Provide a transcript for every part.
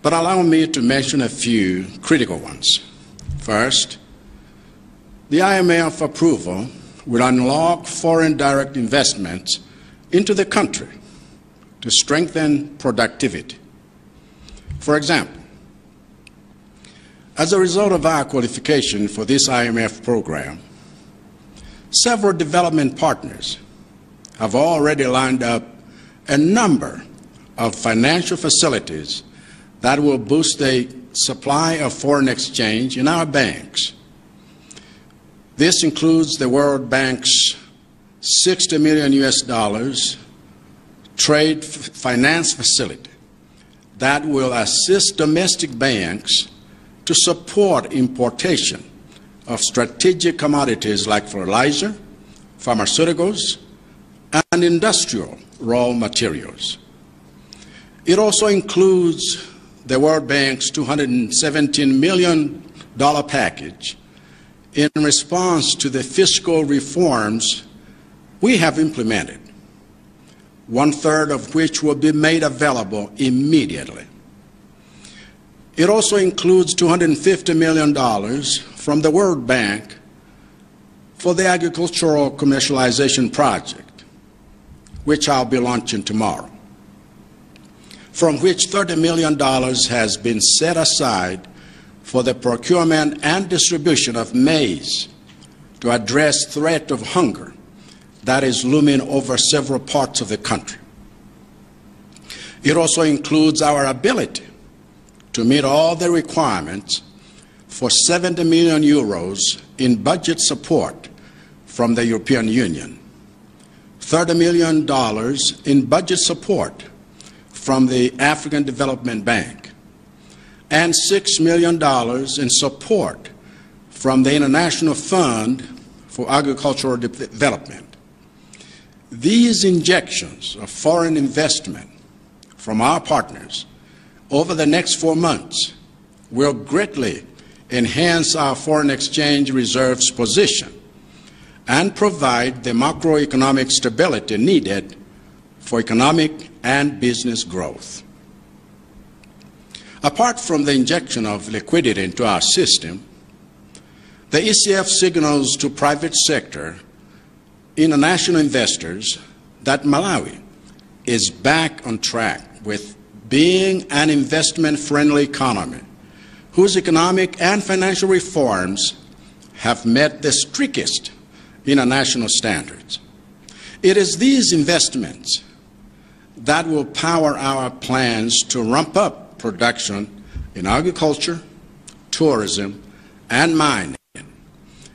but allow me to mention a few critical ones. First, the IMF approval will unlock foreign direct investments into the country to strengthen productivity. For example, as a result of our qualification for this IMF program, several development partners have already lined up a number of financial facilities that will boost the supply of foreign exchange in our banks. This includes the World Bank's $60 million trade finance facility that will assist domestic banks to support importation of strategic commodities like fertilizer, pharmaceuticals, and industrial raw materials. It also includes the World Bank's $217 million package in response to the fiscal reforms we have implemented, one-third of which will be made available immediately. It also includes $250 million from the World Bank for the agricultural commercialization project, which I'll be launching tomorrow, from which $30 million has been set aside for the procurement and distribution of maize to address the threat of hunger that is looming over several parts of the country. It also includes our ability to meet all the requirements for 70 million euros in budget support from the European Union, $30 million in budget support from the African Development Bank, and $6 million in support from the International Fund for Agricultural Development. These injections of foreign investment from our partners over the next 4 months will greatly enhance our foreign exchange reserves position and provide the macroeconomic stability needed for economic and business growth. Apart from the injection of liquidity into our system, the ECF signals to private sector international investors that Malawi is back on track with being an investment-friendly economy whose economic and financial reforms have met the strictest international standards. It is these investments that will power our plans to ramp up production in agriculture, tourism, and mining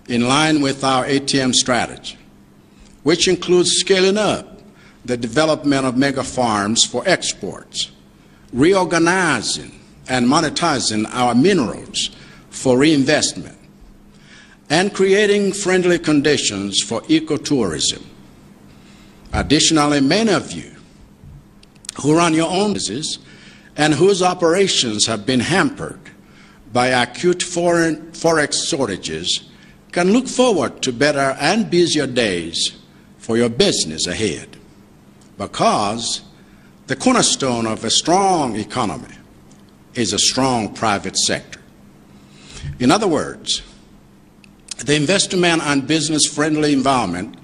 in line with our ATM strategy, which includes scaling up the development of mega farms for exports, reorganizing and monetizing our minerals for reinvestment, and creating friendly conditions for ecotourism. Additionally, many of you who run your own businesses and whose operations have been hampered by acute foreign forex shortages can look forward to better and busier days for your business ahead, because the cornerstone of a strong economy is a strong private sector. In other words, the investment and business-friendly environment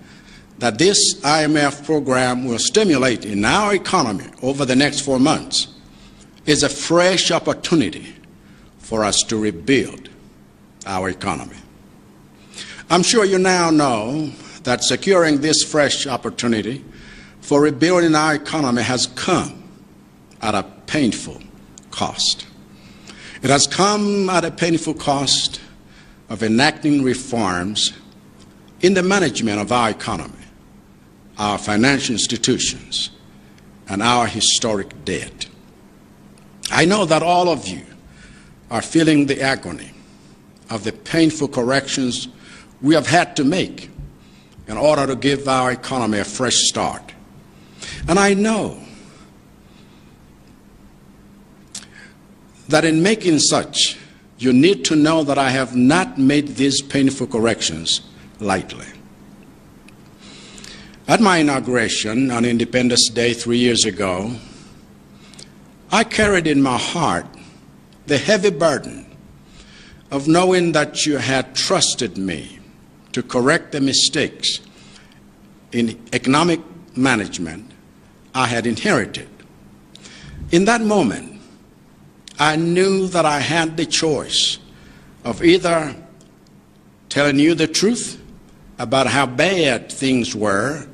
that this IMF program will stimulate in our economy over the next 4 months is a fresh opportunity for us to rebuild our economy. I'm sure you now know that securing this fresh opportunity for rebuilding our economy has come at a painful cost. It has come at a painful cost of enacting reforms in the management of our economy, our financial institutions, and our historic debt. I know that all of you are feeling the agony of the painful corrections we have had to make in order to give our economy a fresh start. And I know that in making such, you need to know that I have not made these painful corrections lightly. At my inauguration on Independence Day 3 years ago, I carried in my heart the heavy burden of knowing that you had trusted me to correct the mistakes in economic management I had inherited. In that moment, I knew that I had the choice of either telling you the truth about how bad things were,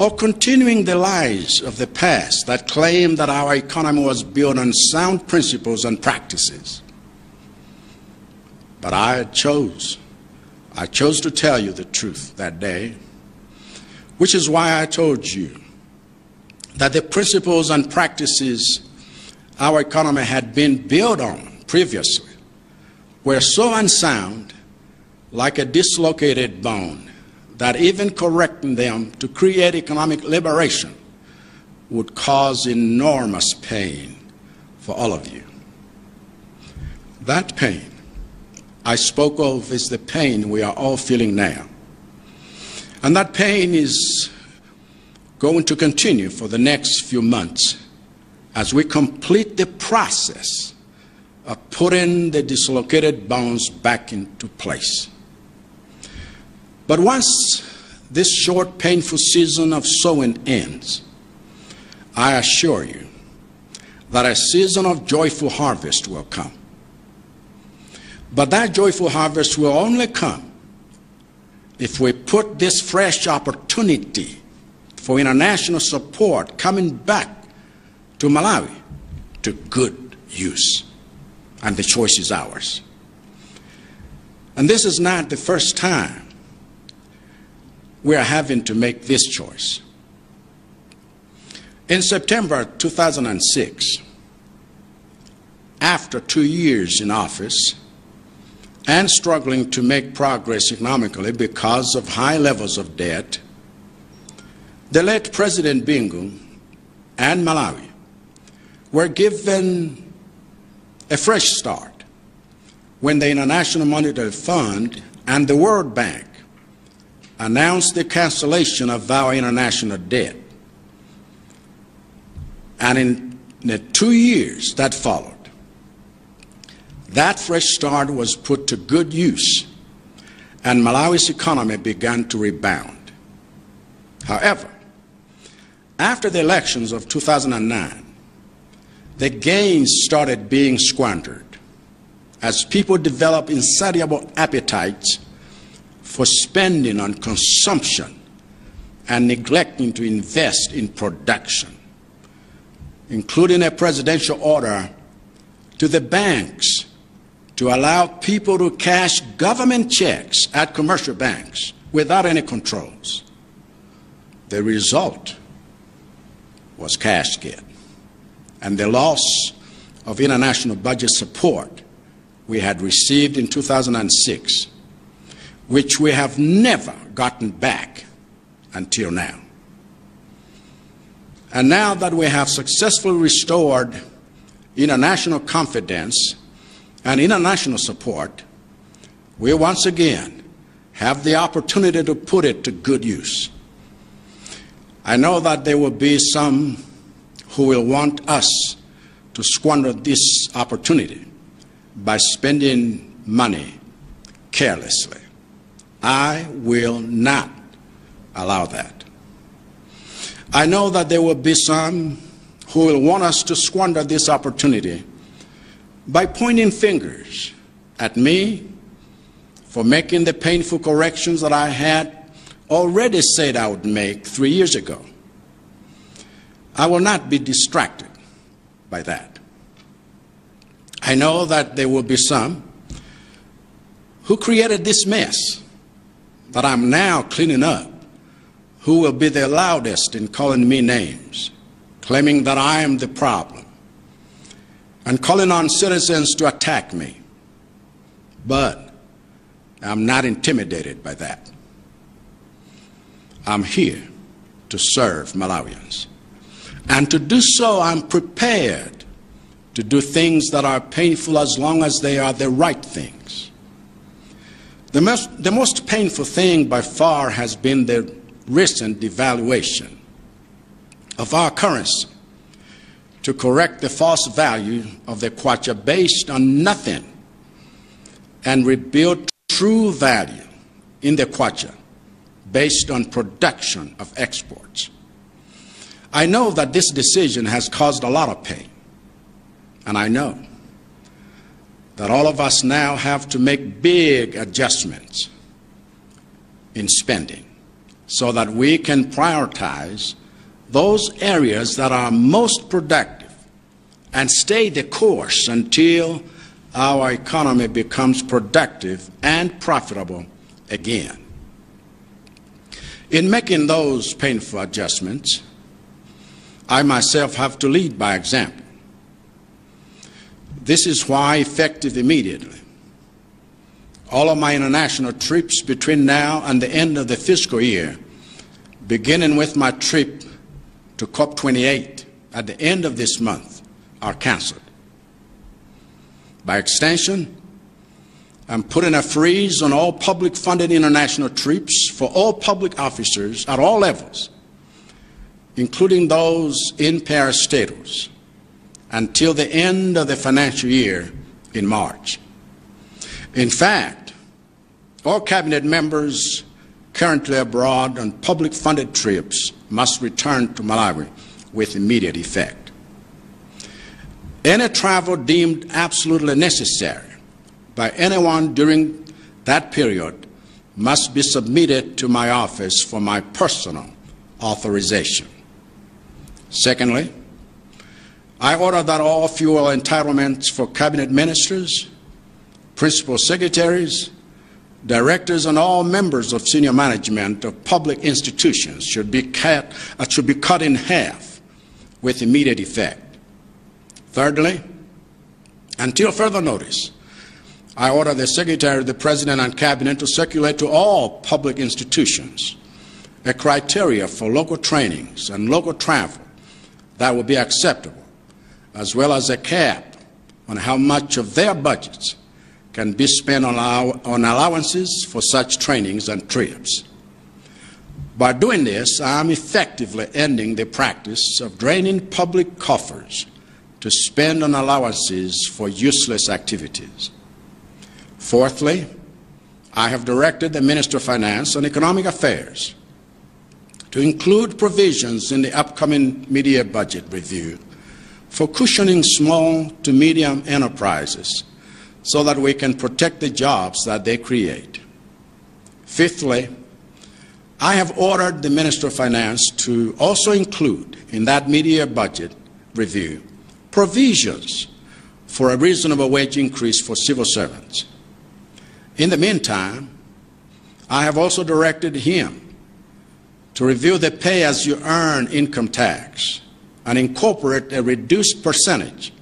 or continuing the lies of the past that claimed that our economy was built on sound principles and practices. But I chose to tell you the truth that day, which is why I told you that the principles and practices our economy had been built on previously were so unsound, like a dislocated bone, that even correcting them to create economic liberation would cause enormous pain for all of you. That pain I spoke of is the pain we are all feeling now. And that pain is going to continue for the next few months as we complete the process of putting the dislocated bones back into place. But once this short, painful season of sowing ends, I assure you that a season of joyful harvest will come. But that joyful harvest will only come if we put this fresh opportunity for international support coming back to Malawi to good use. And the choice is ours. And this is not the first time we are having to make this choice. In September 2006, after 2 years in office and struggling to make progress economically because of high levels of debt, the late President Bingu and Malawi were given a fresh start when the International Monetary Fund and the World Bank announced the cancellation of our international debt. And in the 2 years that followed, that fresh start was put to good use, and Malawi's economy began to rebound. However, after the elections of 2009, the gains started being squandered as people developed insatiable appetites for spending on consumption and neglecting to invest in production, including a presidential order to the banks to allow people to cash government checks at commercial banks without any controls. The result was cash gap and the loss of international budget support we had received in 2006, which we have never gotten back until now. And now that we have successfully restored international confidence and international support, we once again have the opportunity to put it to good use. I know that there will be some who will want us to squander this opportunity by spending money carelessly. I will not allow that. I know that there will be some who will want us to squander this opportunity by pointing fingers at me for making the painful corrections that I had already said I would make 3 years ago. I will not be distracted by that. I know that there will be some who created this mess that I'm now cleaning up, who will be the loudest in calling me names, claiming that I am the problem, and calling on citizens to attack me. But I'm not intimidated by that. I'm here to serve Malawians. And to do so, I'm prepared to do things that are painful as long as they are the right things. The most painful thing by far has been the recent devaluation of our currency to correct the false value of the kwacha based on nothing and rebuild true value in the kwacha based on production of exports. I know that this decision has caused a lot of pain, and I know that all of us now have to make big adjustments in spending so that we can prioritize those areas that are most productive and stay the course until our economy becomes productive and profitable again. In making those painful adjustments, I myself have to lead by example. This is why, effective immediately, all of my international trips between now and the end of the fiscal year, beginning with my trip to COP28 at the end of this month, are canceled. By extension, I'm putting a freeze on all public-funded international trips for all public officers at all levels, including those in parastatus, until the end of the financial year in March. In fact, all cabinet members currently abroad on public-funded trips must return to Malawi with immediate effect. Any travel deemed absolutely necessary by anyone during that period must be submitted to my office for my personal authorization. Secondly, I order that all fuel entitlements for cabinet ministers, principal secretaries, directors, and all members of senior management of public institutions should be cut in half with immediate effect. Thirdly, until further notice, I order the Secretary, the President, and Cabinet to circulate to all public institutions a criteria for local trainings and local travel that will be acceptable, as well as a cap on how much of their budgets can be spent on allowances for such trainings and trips. By doing this, I am effectively ending the practice of draining public coffers to spend on allowances for useless activities. Fourthly, I have directed the Minister of Finance and Economic Affairs to include provisions in the upcoming mid-year budget review for cushioning small to medium enterprises so that we can protect the jobs that they create. Fifthly, I have ordered the Minister of Finance to also include in that mid-year budget review provisions for a reasonable wage increase for civil servants. In the meantime, I have also directed him to review the pay-as-you-earn income tax and incorporate a reduced percentage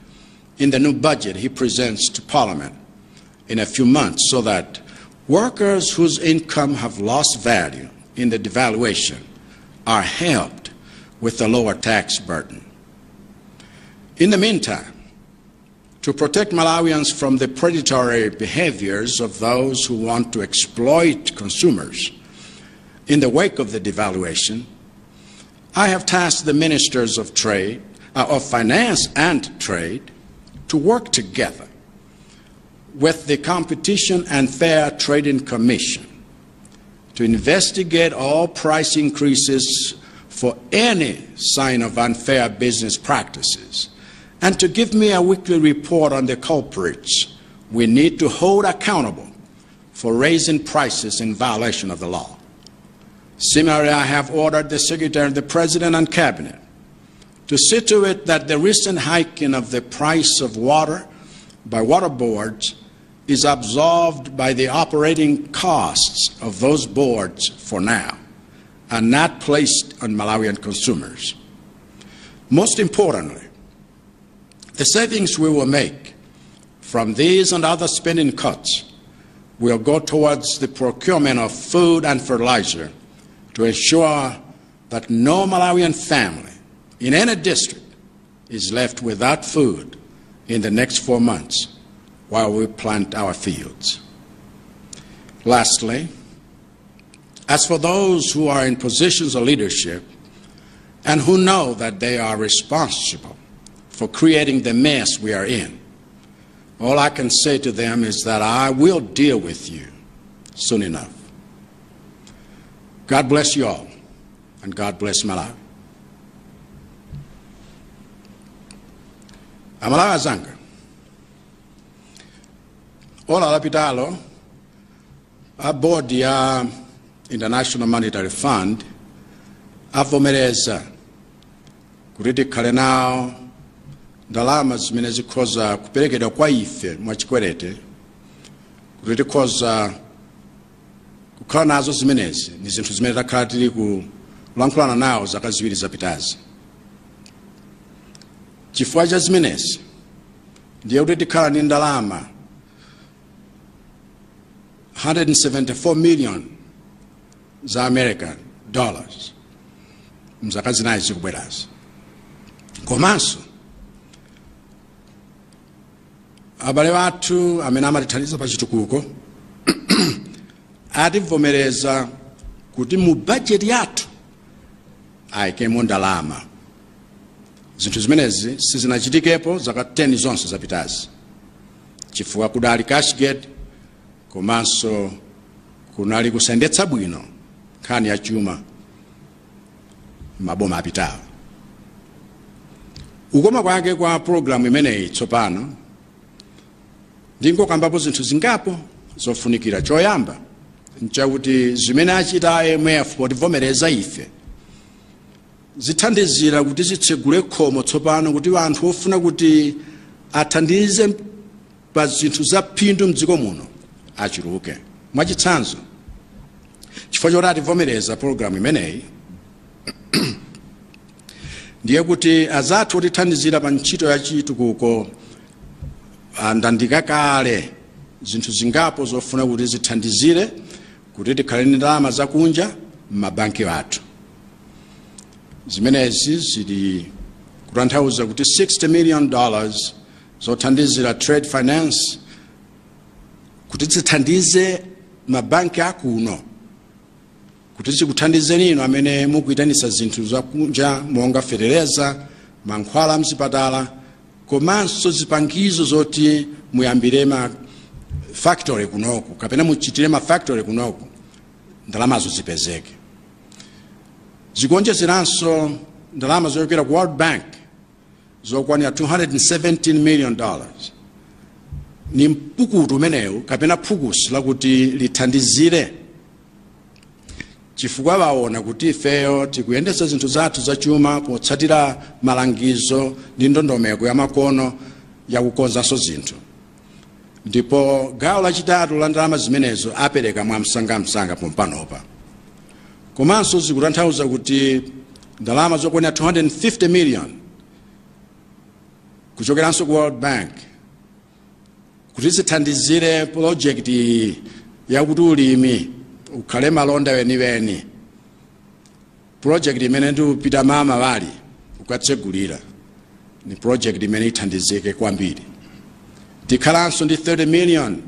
in the new budget he presents to Parliament in a few months so that workers whose income have lost value in the devaluation are helped with a lower tax burden. In the meantime, to protect Malawians from the predatory behaviors of those who want to exploit consumers in the wake of the devaluation, I have tasked the Ministers of Finance and Trade to work together with the Competition and Fair Trading Commission to investigate all price increases for any sign of unfair business practices and to give me a weekly report on the culprits we need to hold accountable for raising prices in violation of the law. Similarly, I have ordered the Secretary, the President, and Cabinet to see to it that the recent hiking of the price of water by water boards is absorbed by the operating costs of those boards for now and not placed on Malawian consumers. Most importantly, the savings we will make from these and other spending cuts will go towards the procurement of food and fertilizer to ensure that no Malawian family in any district is left without food in the next 4 months while we plant our fields. Lastly, as for those who are in positions of leadership and who know that they are responsible for creating the mess we are in. All I can say to them is that I will deal with you soon enough. God bless you all, and God bless Malawi. Amalawi azanga. Ola lapitalo, a board ya International Monetary Fund avomereza kuti tikhale nawo ndalama zimene zikhoza kuperekedwa kwa ife mwachikwerete kuti tikhoza kukhala nazo zimenezi ndi zinthu zimene takhala tili kulankhulana nawo zaka ziwiri zapitazi. Chifukwa cha zimenezi ndiye kuti tikhala ndi ndalama 174 million za American dollars mzaka zinayi zikubwerazi. Komanso abale bathu amene amatithandiza pa chitukuko ativomereza kuti mu budget yathu ayikemo ndalama. Zinthu zimenezi sizinachitikepo zaka 10 zonse zapitazi chifukwa kudali cashgate komanso kunali kusendetsa bwino nkhani ya chuma maboma apitawo. Ukoma kwake kwa programu imeneyi tsopano ndingokambapo zinthu zingapo zofunikira. Choyamba nchakuti zimene achita IMF potivomereza ife zithandizira kuti zitsegule khomo tsopano kuti anthu ofuna kuti athandize pa zinthu za phindu mdziko muno achiruke. Mwachitsanzo chifukwa choti ativomereza programu imeneyi ndiye kuti azathu otithandizira pa ntchito ya chitukuko andandika kale zinthu zingapo zofuna kuti zithandizire kuti tikhale ndi ndalama zakunja m'mabanki athu. Zimenezi zili kutanthauza kuti $60 million zothandizira trade finance kuti zithandize mabanki akuno kuti zikuthandizeni inu amene mukuitanisa zinthu zakunja monga fereleza, mankhwala mzipatala komanso zipangizo zoti muyambire ma factory kunoku kapena muchitire ma factory kunoku ndalamazo zipezeke. Zikonjezeranso ndalama zochokera ku World Bank zokwanira $217 million. Ni mpukutu umenewu kapena phukusi lakuti lithandizire chifukwa baona kuti ifeyo tikuyendesa zinthu zathu zachuma potsatira malangizo ndi ndondomeko ya makono ya kukonzanso zinthu. Ndipo gawo lachitatu la ndalama zimenezo apereka mwamsangamsanga pompanopa. Komanso zikutanthauza kuti ndalama zokwanira $250 million kuchokeranso ku World Bank kuti zithandizire project ya kuti ulimi ukhale malonda weniweni. Project imene ndikupita mama wali ukatsegulira ni project imene ithandizike kwambiri. Tikhalanso ndi $30 million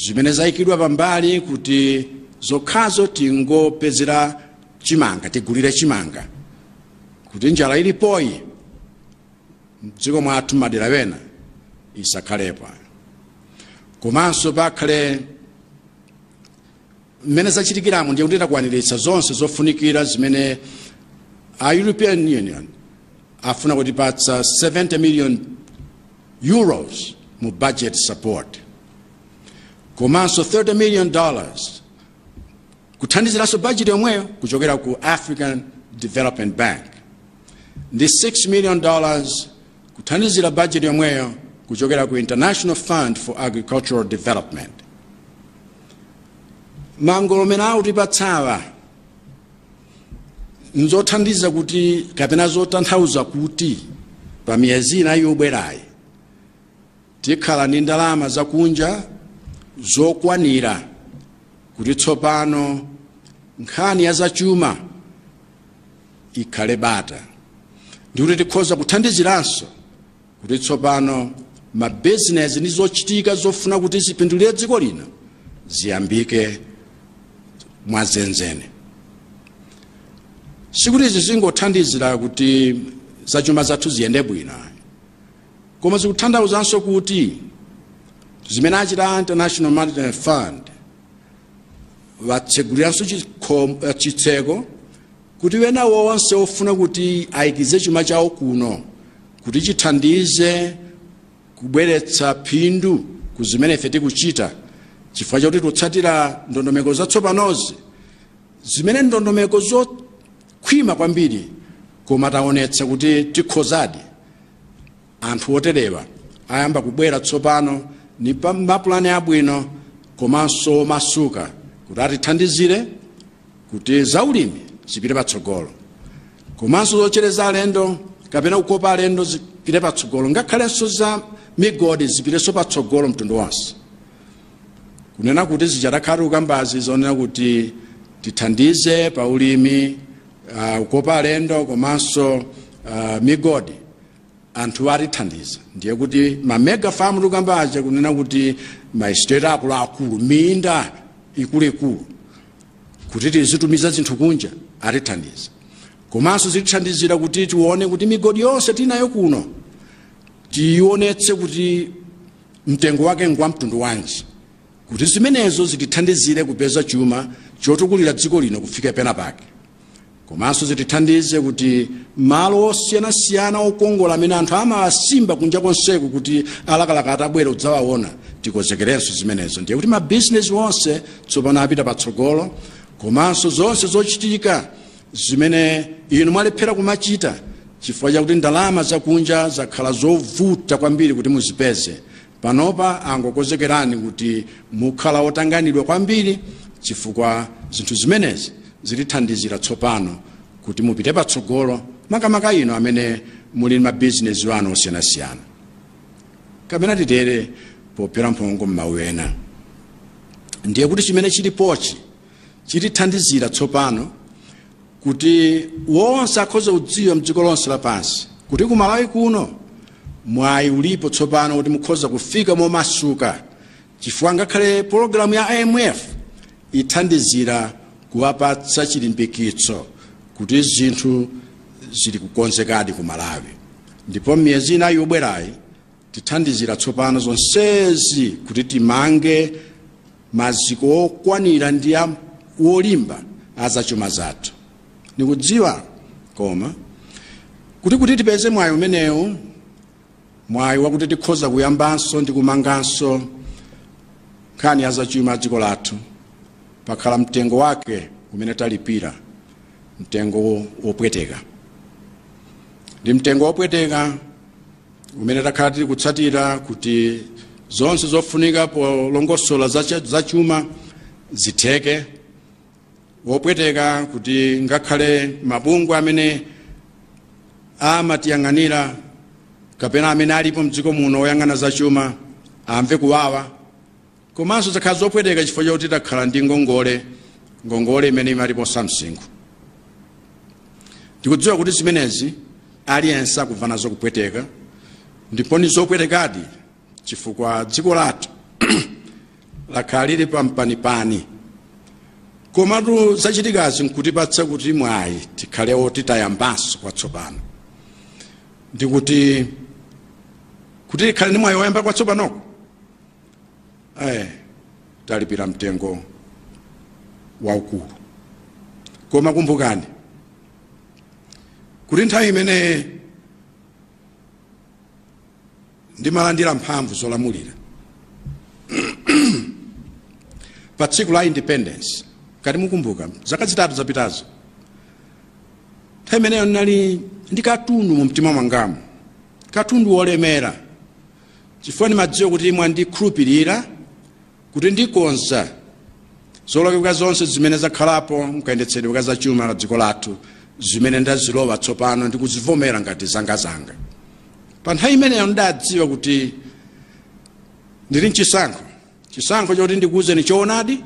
zimene zayikidwa pambali kuti zokhazo tingopezera chimanga, tigulire chimanga kuti njala ilipoyi mdziko mwathu madera wena isakhalepo. Komanso pakhale mmene zachitikiramo ndiye kuti takwaniritsa zonse zofunikira zimene a European Union afuna kutipatsa €70 million mu budget support. Komanso $30 million kuthandiziranso budget yomweyo kuchokera ku African Development Bank. Ndi $6 million kuthandizira budget yomweyo kuchokera ku International Fund for Agricultural Development. Mangolomera utipatsawa nzothandiza kuti kapena zotanthauza kuti pa miyezi inayi yobwerayi tikhala ndi ndalama zakunja zokwanira kuti tsopano nkhani ya zachuma ikhale bata ndi kuti tikhoza kuthandiziranso kuti tsopano mabizinesi ndi zochitika zofuna kuti zipindulire dziko lino ziyambike mwazenzene. Sikuti izi zingothandizira kuti zachuma zathu ziyende bwino. Koma zikuthandauzanso kuti zimene achita International Monetary Fund vatseguliranso chitseko kuti wena wonse ofuna kuti ayikize chuma chawo kuno kuti chithandize kubweretsa phindu ku zimene ife tikuchita chifukwa chakuti tutsatira ndondomeko zatsopanozi zimene ndondomeko zokhwima kwambiri koma taonetsa kuti tikhozadi anthu oterewa ayamba kubwera tsopano ni mapulani abwino komanso masuka kuti atithandizire kuti zaulimi zipite patsogolo komanso zochereza alendo kapena kukopa alendo zipite patsogolo ngakhalenso za migodi zipiteso patsogolo mtundu wonse kunena kuti zichadakhala ukambazi zonena kuti tithandize pa ulimi kukopa alendo komanso migodi anthu atithandiza ndiye kuti ma mega farm ukambazi kunena kuti ma estate akulu minda ikulu kuti tizitumiza zinthu kunja atithandiza komanso zitithandizira kuti tione kuti migodi yonse tinayo kuno tionetse kuti mtengo wake ngwa mtundu wanji kuti zimenezo zitithandizire kupeza chuma chotukulira dziko lino kufika pena pake komanso zitithandize kuti malo osiyanasiyana okongola amene anthu amawasimba kunja konseku kuti alakalaka atabwera udzawaona tikozekerenso zimenezo ndiye kuti mabizinesi wonse tsopano apita patsogolo komanso zonse zochitika zimene inu mwalephera kumachita chifukwa chakuti ndalama zakunja zakhala zovuta kwambiri kuti muzipeze panopa angokozekerani kuti mukhala otanganidwa kwambiri chifukwa zinthu zimenezi zitithandizira tsopano kuti mupite patsogolo makamaka ino amene muli mabizinesi wanu osiyanasiyana kapena titere popera mphongo m'mawu ena ndiye kuti chimene chilipochi chitithandizira tsopano kuti wonse akhoza kudziwa mdziko lonse lapansi kuti ku Malawi kuno mwayi ulipo tsopano kuti mukhoza kufika momasuka chifukwa ngakhale programu ya IMF ithandizira kuwapatsa chilimbikitso kuti zinthu zili kukonzekadi ku Malawi ndipo miyezi inayi yobwerayi tithandizira tsopano zonsezi kuti timange maziko okwanira ndi wolimba azachuma zathu nikudziwa koma kuti tipeze mwayi umenewu mwayi wakuti tikhoza kuyambanso ndi kumanganso nkhani ya zachuma dziko lathu pakhala mtengo wake umene talipira mtengo wopweteka ndi mtengo wopweteka umene takhala tili kutsatira kuti zonse zofunika polongosola zachuma zitheke wopweteka kuti ngakhale mabungwe amene amatiyang'anira kapena amene alipo mdziko muno oyang'ana zachuma amve kuwawa komanso zakhala zopweteka chifukwa chakuti takhala ndi ngongole imene imalipo samsingo ndikudziwa kuti zimenezi aliyense akumva nazo kupweteka ndipo ni zopwetekadi chifukwa dziko lathu lakhala lili pampanipani komatu zachitikazi nkutipatsa kuti mwayi tikhale oti tayambanso kwatsopano ndikuti kuti tikhale ndi mwayi woyamba kwatsopanoko talipira mtengo waukulu koma kumbukani kuti nthawi imene ndimalandira mphamvu zolamulira pa tsiku la independence kati mukumbuka zaka zitatu zapitazo nthawi imeneyo ndinali ndi katundu mu mtima mwangamo katundu wolemera chifukwa ndimadziwa kuti mwandikhulupirira kuti ndikonza zolakika zonse zimene zakhalapo mkayendetsedwe ka zachuma la dziko lathu zimene ndazilowa tsopano ndikuzivomera ngati zanga pa nthawi imeneyo ndadziwa kuti ndili chisankho choti ndikuwuzeni choonadi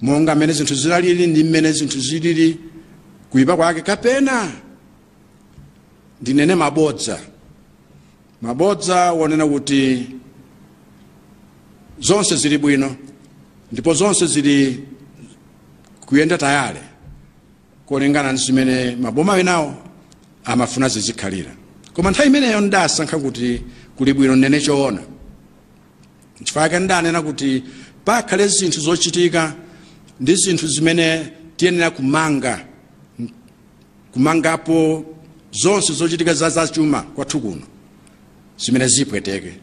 monga mmene zinthu zilalili ndi mmene zinthu zilili kuyipa kwake kapena ndinene mabodza wonena kuti zonse zili bwino ndipo zonse zili kuyenda tayale kulingana ndi zimene maboma enawo amafuna zizikhalira. Koma nthawi imeneyo ndasankha kuti kuli bwino nene choona. Chifukwa ndanena kuti pakhale zinthu zochitika ndi zinthu zimene tiyenera kumangapo zonse zochitika za chuma kwathu kuno zimene zipweteke.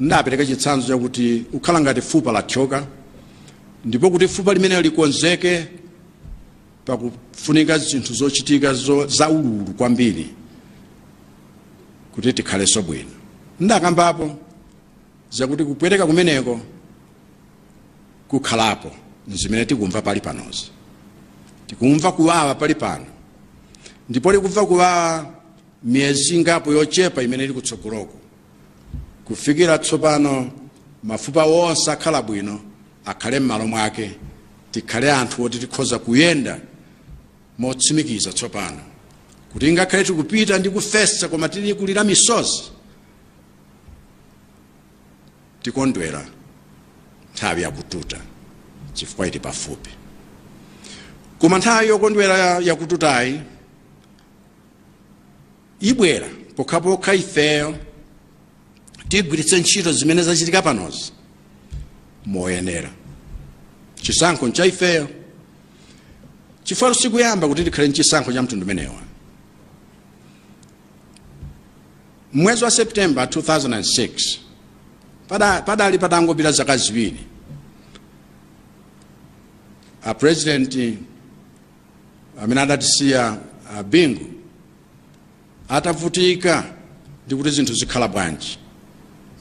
Ndapereka chitsanzo chakuti ukhala ngati fupa la thyoka, ndipo kuti fupa limene likonzeke pakufunika zinthu zochitika za ululu kwambiri kuti tikhalenso bwino. Ndakambapo zakuti kupweteka kumeneko kukhalapo zimene tikumva pali panozi. Tikumva kuwawa pali pano, ndipo likumva kuwawa miyezi ngapo yochepa imene ili kutsogoloko. Kufikira tsopano mafupa wonse akhala bwino, akhale m'malo mwake, tikhale anthu oti tikhoza kuyenda motsimikiza tsopano. Kuti ngakhale tikupita ndi kufesa koma tili kulira misozi, tikondwera nthawi yakututa chifukwa ili pafupi. Koma nthawi yokondwera yakututayi ibwera pokhapokha ifeyo tigwiritse ntchito zimene zachitika panozi moyenera. Chisankho ncha ifeyo, chifukwa sikuyamba kuti tikhale nchisankho cha mtundu umenewa. Mwezi wa September 2006 padali patangopita zaka ziwiri, a president amene adatisiya Bingu atavutika ndi kuti zinthu zikhala bwanji.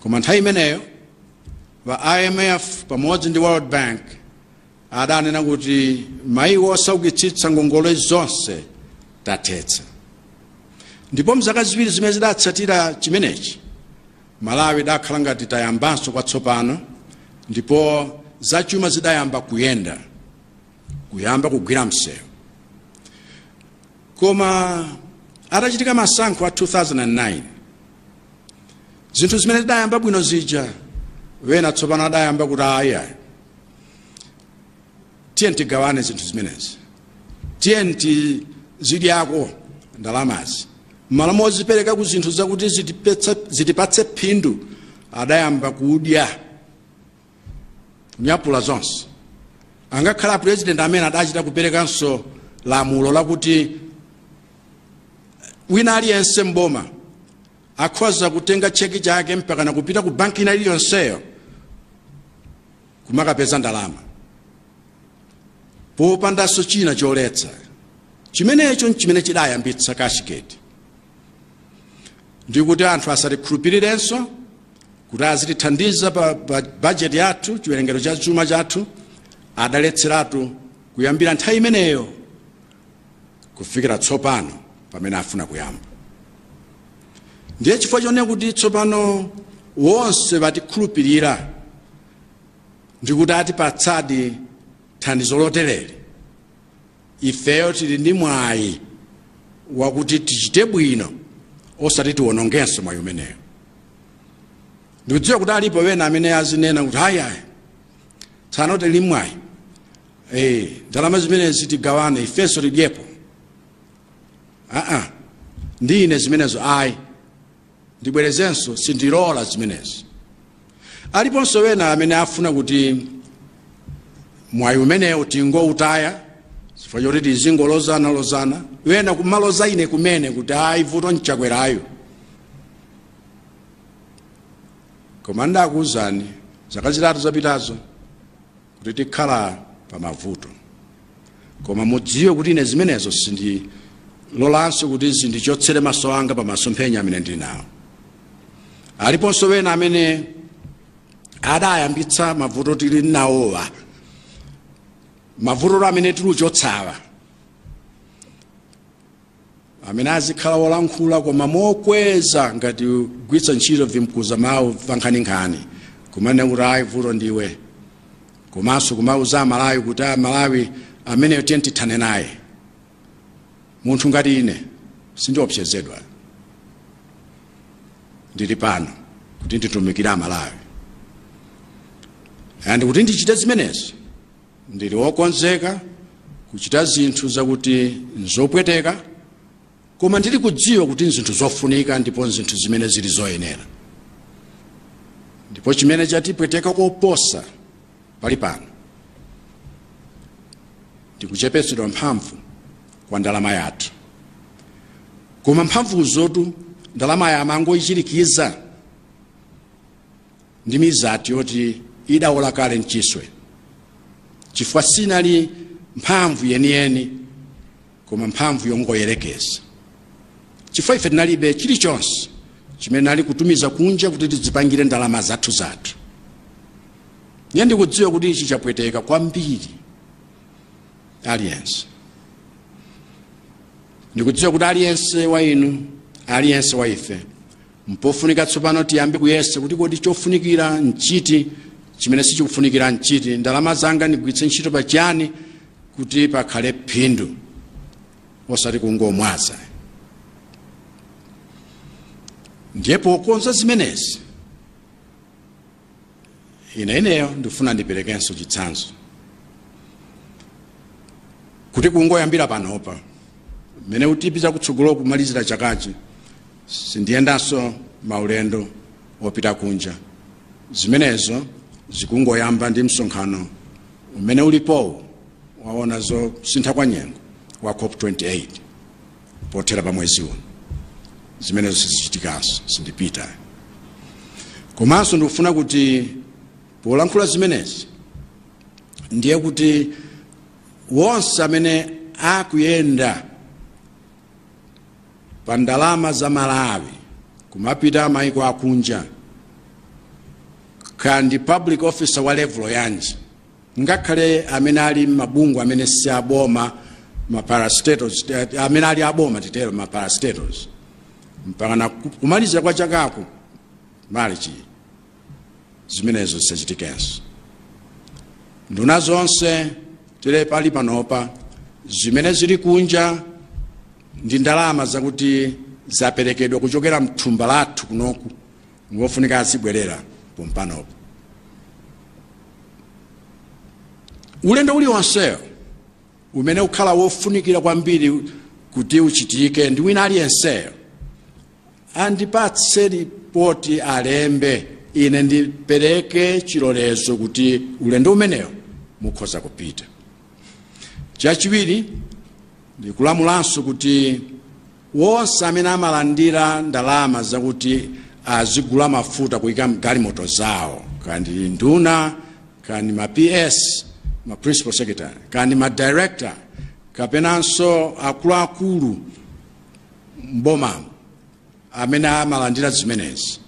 Koma nthawi imeneyo va IMF pamodzi ndi World Bank adanena kuti maiko osaukitsitsa ngongole zonse tathetsa. Ndipo mzaka ziwiri zimene zidatsatira chimenechi, Malawi dakhala ngati tayambanso kwatsopano, ndipo zachuma zidayamba kuyamba kugwira msewu. Koma atachitika masankho a 2009, zinthu zimene zidayamba bwino zija wena tsopano adayamba kuti aya tiye tigawane zinthu zimenezi, tiye tizidyako ndalamazi, m'malo mozipereka ku zinthu zakuti zitipatse phindu adayamba kudya kunyapula zonse. Angakhala president amene adachita kuperekanso lamulo lakuti wina aliyense mboma akhoza kutenga cheki chake mpaka na kupita ku banki ina iliyonseyo kumakapeza ndalama popandanso china choletsa. Chimenecho chimene chidayambitsa kashiketi ndi kuti anthu asatikhulupirirenso kuti azitithandiza pa budget yathu, chiwerengero cha chuma chathu, adaletseratu kuyambira nthawi imeneyo kufikira tsopano pamene afuna kuyamba. Ndiye chifukwa chonena kuti tsopano wonse batikhulupirira ndi kuti atipatsadi thandizo loterere, ifeyo tili ndi mwayi wakuti tichite bwino osati tiwonongenso mwayi umeneyo. Ndikudziwa kuti alipo wena amene azinena kuti hayi tsano tili mwayi, ndalama zimenezi tigawane ifenso tidyepo. Ndine zimenezo ayi, ndibwerezenso sindilola zimenezi. Aliponso wena amene afuna kuti mwayi umeneyo tingoutaya chifukwa choti tizingolozana, wena kumaloza ine kumene kuti ayi vuto nchakwerayo. Koma ndakuwuzani zaka zitatu zapitazo kuti tikhala pa mavuto, koma mudziwe kuti ine zimenezo sindilolanso kuti zindichotsere maso anga pa masomphenya amene ndili nawo. Aliponso wena amene adayambitsa mavuto tili nawowa, mavuto amene tiluchotsawa, amene azikhala wolankhula koma mokweza ngati kugwiritsa ntchito vimkuza mawu vankhaninkhani kumene kuti ayi vuto ndiwe, komanso kumauza Malawi kuti Malawi amene tiye tithane naye. Munthu ngati ine sindiopsezedwa, ndili pano kuti nditumikire Malawi, and kuti ndichite zimenezi ndili wokonzeka kuchita zinthu zakuti nzopweteka koma ndili kudziwa kuti nzinthu zofunika ndipo nzinthu zimene zili zoyenera. Ndipo chimene chatipweteka koposa pali pano ndikuchepetsedwa mphamvu kwa ndalama yathu. Koma mphamvuzotu ndalama yamangoyichirikiza ndi mizati yoti idawola kale mchiswe, chifukwa sinali mphamvu yeniyeni koma mphamvu yongoyerekeza. Chifukwa ife tinalibe chilichonse chimene nali kutumiza kunja kuti tidzipangire ndalama zathu. Ndiye ndikudziwa kuti ichi chapweteka kwambiri aliyense. Ndikudziwa kuti aliyense wa inu, aliyense wa ife, mpofunika tsopano tiyambe kuyesa kuti kodi chofunikira nchiti chimene sichikufunikira nchiti, ndalama zanga ndigwiritse ntchito pa chani kuti pakhale phindu osati kungomwaza. Ndiye pokonza zimenezi ineyo ndifuna ndiperekenso chitsanzo kuti kungoyambira panopa mene utipita kutsogolo kumalizira chakachi sindiyendanso maulendo opita kunja. Zimenezo zikungoyamba ndi msonkhano umene ulipo waona zo sintha kwa nyengo wa COP28 pothera pa mwezi uno. Zimenezo sizichitikanso sindipita. Komanso ndikufuna kuti polankhula zimenezi ndiye kuti wonse amene akuyenda pa ndalama za Malawi kumapita maiko akunja, kandi public officer wa level yanji, ngakhale amene ali mabungu amene si aboma, maparastatos, amene ali aboma titero maparastatos, mpaka na kumaliza kwa chakako malichi zimenezo zisachitikenso. Nduna zonse tile pali panopa zimene zili kunja ndi ndalama zakuti zaperekedwa kuchokera mthumba lathu kunoku, ngofunika azibwerera pompanopo. Ulendo uliwonseyo umene ukhala wofunikira kwambiri kuti uchitike ndi wina aliyenseyo andipatse ripoti alembe, ine ndipereke chilolezo kuti ulendo umeneyo mukhoza kupita. Chachiwiri ndikulamulanso kuti wonse amene amalandira ndalama zakuti azigula mafuta kuyika mgalimoto zawo, kandi nduna, kandi ma PS, ma principal secretary, kandi ma director, kapenanso akuluakulu mboma amene amalandira zimenezi,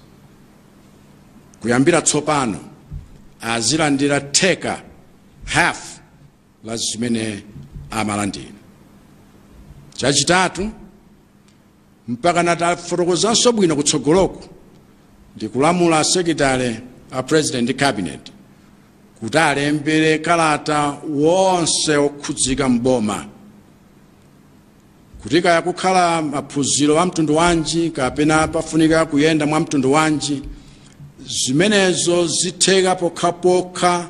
kuyambira tsopano azilandira theka, half la zimene amalandira. Chachitatu, mpaka natafotokozanso bwino kutsogoloko ndikulamula sekretary a president ndi cabinet kuti alembere kalata wonse okhudzika mboma kuti kaya kukhala maphunziro a mtundu wanji kapena pafunika kuyenda mwa mtundu wanji, zimenezo zitheka pokhapokha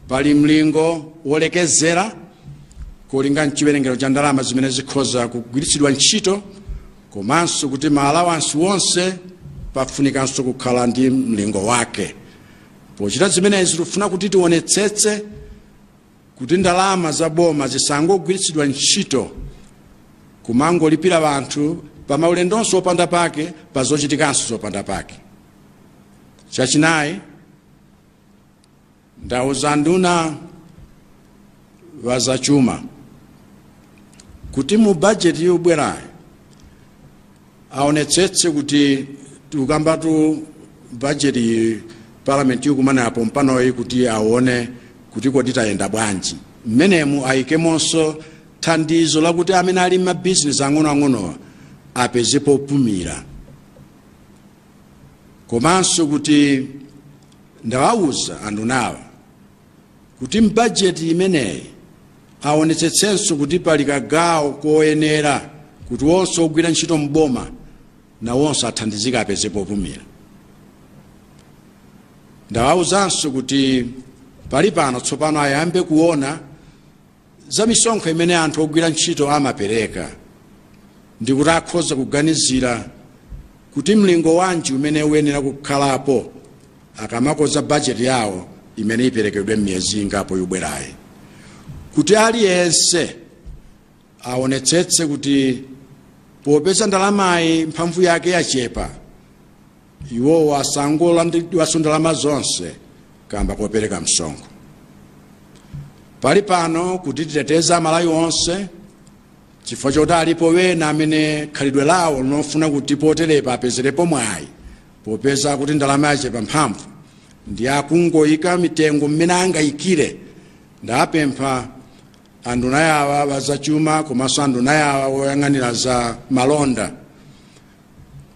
pali mlingo wolekezera kulinga chiwerengero cha ndalama zimene zikhoza kugwiritsidwa ntchito, komanso kuti maalawansi wonse pafunikanso kukhala ndi mlingo wake. Pochita zimenezi tikufuna kuti tionetsetse kuti ndalama za boma zisangogwiritsidwa ntchito kumangolipira vanthu pa maulendonso opanda pake, pa zochitikanso zopanda pake. Chachinayi, ndauza nduna wa za chuma kuti mu budget yobwerayo aonetsetse kuti tukambatu budget parliament yokumana apo mpanoyi kuti aone kuti kodi tayenda bwanji. Mmenemu ayikemonso thandizo lakuti amene ali mabusiness ang'onoang'onowa apezepo pumira. Komanso kuti ndawauza andunawa kuti mbudget imeneyi aonetsetsenso kuti pali kagawo koyenera kuti wonse ogwira ntchito mboma na wonse athandizika apezepo pumira. Ndawauzanso kuti pali pano tsopano ayambe kuona za misonkho imene anthu ogwira ntchito amapereka ndikuti akhoza kuganizira kuti mlingo wanji umene uyenera kukhalapo akamakoza budget yawo imene iperekedwe m'miyezi ingapo yobwerayi, kuti aliyense aonetsetse kuti popeza ndalamayi mphamvu yake yachepa, iwowo asangolandiridwanso ndalama zonse kamba kopereka msonkho. Pali pano kuti titeteza Malawi onse, chifukwa choti alipo wena amene khalidwe lawo linofuna kuti poterepa apezerepo mwayi popeza kuti ndalama yachepa mphamvu, ndi akungoyika mitengo mmene angayikire. Ndapempha anduna yawa wa chuma komanso anduna yawa woyang'anira za malonda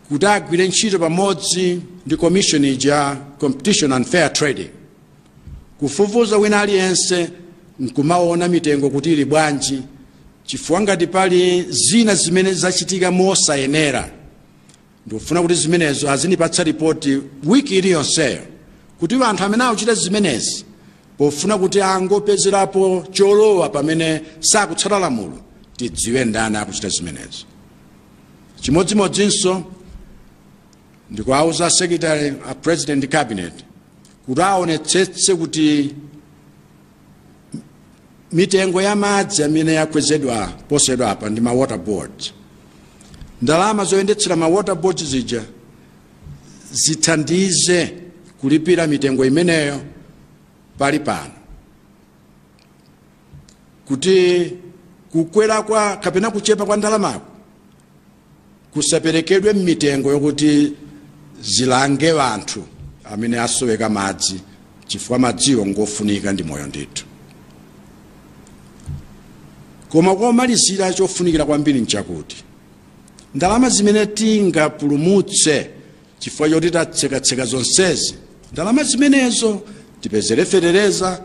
kuti agwire ntchito pamodzi ndi commission ya competition and fair trading, kufufuza wina aliyense nkumaona mitengo kuti ili bwanji, chifukwa ngati pali zina zimene zachitika mosayenera, ndikufuna kuti zimenezo azinipatsa ripoti wiki iliyonseyo, kuti anthu amene akuchita zimenezi pofuna kuti angopezerapo cholowa pamene sakutsata lamulo tidziwe ndani akuchita zimenezo. Chimodzimodzinso ndikuauza Secretary a President Cabinet kuti aonetsetse kuti mitengo ya madzi amene yakwezedwa posedwa apa ndi ma water boards, ndalama zoyendetsera ma water boards zija zithandize kulipira mitengo imeneyo pali pano, kuti kukwera kwa kapena kuchepa kwa ndalamako kusaperekedwe m'mitengo yokuti zilange anthu amene asoweka madzi, chifukwa madziwo ngofunika ndi moyo ndithu. Koma komalizira chofunikira kwambiri nchakuti ndalama zimene tingapulumutse chifukwa choti tatsekatseka zonsezi, ndalama zimenezo tipezere ferereza,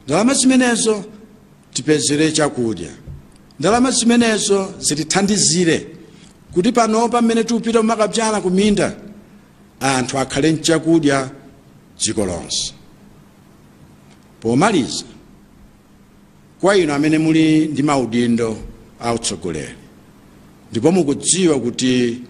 ndalama zimenezo tipezere chakudya, ndalama zimenezo zitithandizire kuti panopa mmene tikupita kumakabzala kuminda anthu akhale nchakudya dziko lonse. Pomaliza, kwa inu amene muli ndi maudindo autsogoleri, ndipo mukudziwa kuti